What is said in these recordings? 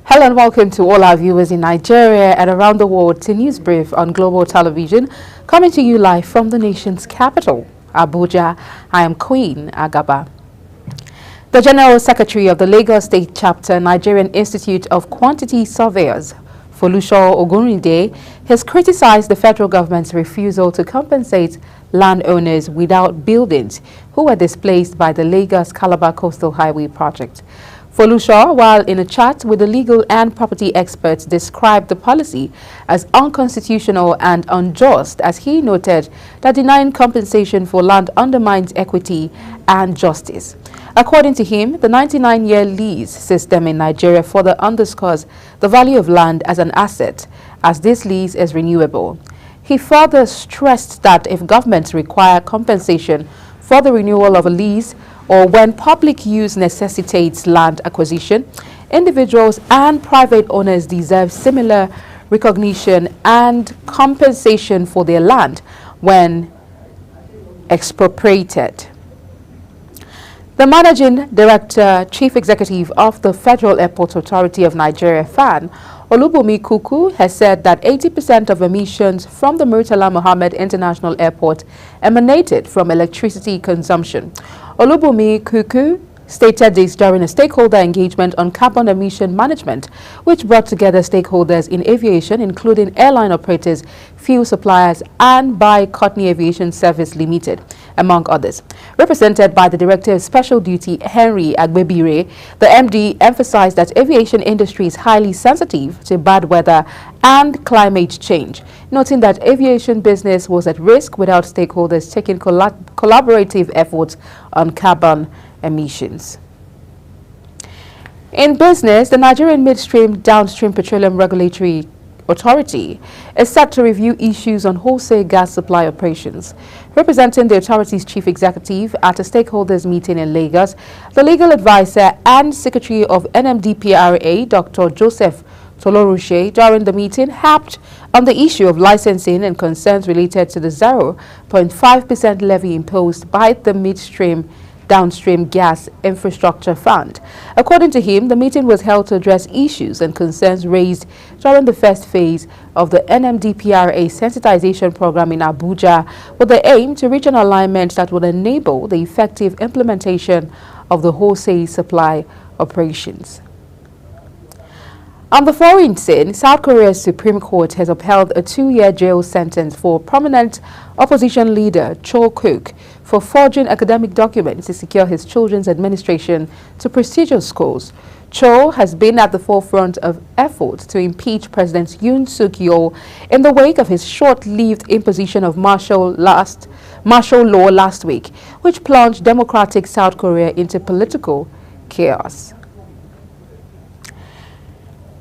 Hello and welcome to all our viewers in Nigeria and around the world to News Brief on Global Television, coming to you live from the nation's capital, Abuja. I am Queen Agaba. The General Secretary of the Lagos State Chapter Nigerian Institute of Quantity Surveyors, Folusho Ogunrinde, has criticized the federal government's refusal to compensate landowners without buildings who were displaced by the Lagos-Calabar Coastal Highway project. Folusho, while in a chat with the legal and property experts, described the policy as unconstitutional and unjust, as he noted that denying compensation for land undermines equity and justice. According to him, the 99-year lease system in Nigeria further underscores the value of land as an asset, as this lease is renewable. He further stressed that if governments require compensation for the renewal of a lease, or when public use necessitates land acquisition, individuals and private owners deserve similar recognition and compensation for their land when expropriated. The Managing Director, Chief Executive of the Federal Airport Authority of Nigeria, FAN, Olubunmi Kuku, has said that 80% of emissions from the Murtala Mohammed International Airport emanated from electricity consumption. Olubunmi Kuku stated this during a stakeholder engagement on carbon emission management, which brought together stakeholders in aviation, including airline operators, fuel suppliers, and by Courtney Aviation Service Limited, among others. Represented by the Director of Special Duty, Henry Agbebire, the MD emphasized that aviation industry is highly sensitive to bad weather and climate change, noting that aviation business was at risk without stakeholders taking collaborative efforts on carbon emissions. In business, the Nigerian Midstream Downstream Petroleum Regulatory Authority is set to review issues on wholesale gas supply operations. Representing the authority's chief executive at a stakeholders meeting in Lagos, the legal advisor and secretary of NMDPRA, Dr. Joseph Tolorushe, during the meeting harped on the issue of licensing and concerns related to the 0.5% levy imposed by the Midstream Downstream Gas Infrastructure Fund. According to him, the meeting was held to address issues and concerns raised during the first phase of the NMDPRA sensitization program in Abuja, with the aim to reach an alignment that would enable the effective implementation of the wholesale supply operations. On the foreign scene, South Korea's Supreme Court has upheld a 2-year jail sentence for prominent opposition leader Cho Kuk for forging academic documents to secure his children's administration to prestigious schools. Cho has been at the forefront of efforts to impeach President Yoon Suk-yeol in the wake of his short-lived imposition of martial law last week, which plunged democratic South Korea into political chaos.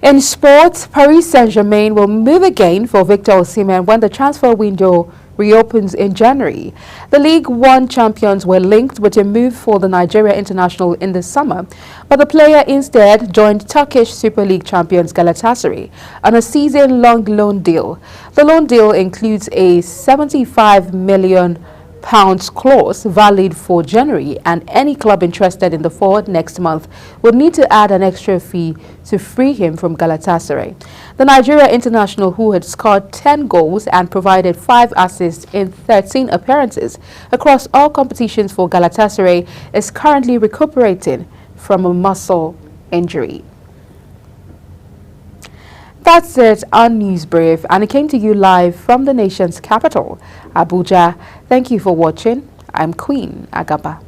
In sports, Paris Saint-Germain will move again for Victor Osimhen when the transfer window reopens in January. The League One champions were linked with a move for the Nigeria international in the summer, but the player instead joined Turkish Super League champions Galatasaray on a season-long loan deal. The loan deal includes a £75 million clause valid for January, and any club interested in the forward next month would need to add an extra fee to free him from Galatasaray. The Nigeria international, who had scored 10 goals and provided 5 assists in 13 appearances across all competitions for Galatasaray, is currently recuperating from a muscle injury. That's it on News Brief, and it came to you live from the nation's capital, Abuja. Thank you for watching. I'm Queen Agaba.